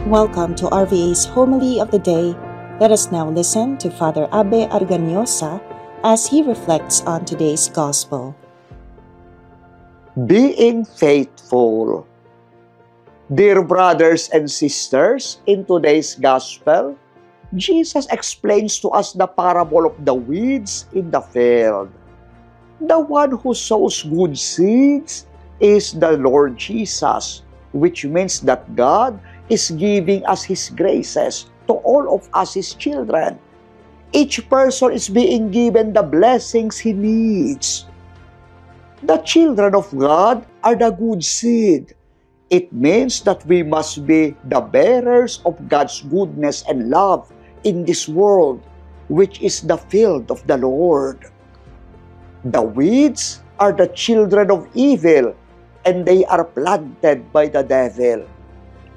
Welcome to RVA's Homily of the Day. Let us now listen to Father Abe Arganiosa as he reflects on today's Gospel. Being faithful. Dear brothers and sisters, in today's Gospel, Jesus explains to us the parable of the weeds in the field. The one who sows good seeds is the Lord Jesus, which means that God is giving us His graces to all of us, His children. Each person is being given the blessings he needs. The children of God are the good seed. It means that we must be the bearers of God's goodness and love in this world, which is the field of the Lord. The weeds are the children of evil, and they are planted by the devil.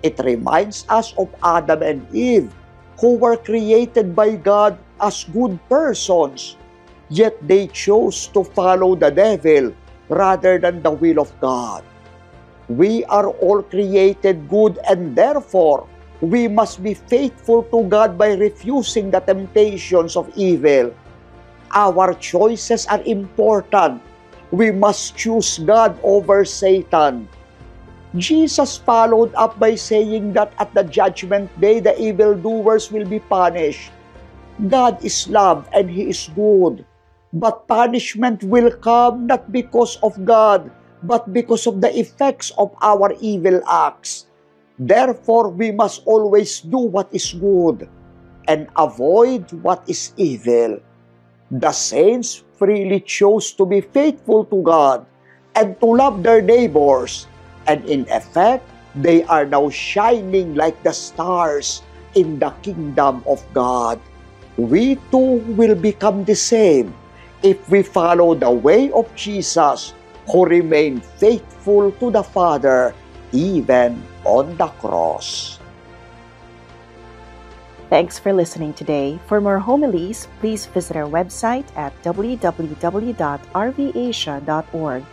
It reminds us of Adam and Eve, who were created by God as good persons, yet they chose to follow the devil rather than the will of God. We are all created good, and therefore, we must be faithful to God by refusing the temptations of evil. Our choices are important. We must choose God over Satan. Jesus followed up by saying that at the judgment day, the evildoers will be punished. God is love and He is good. But punishment will come not because of God, but because of the effects of our evil acts. Therefore, we must always do what is good and avoid what is evil. The saints freely chose to be faithful to God and to love their neighbors, and in effect, they are now shining like the stars in the kingdom of God. We too will become the same if we follow the way of Jesus, who remained faithful to the Father even on the cross. Thanks for listening today. For more homilies, please visit our website at www.rvasia.org.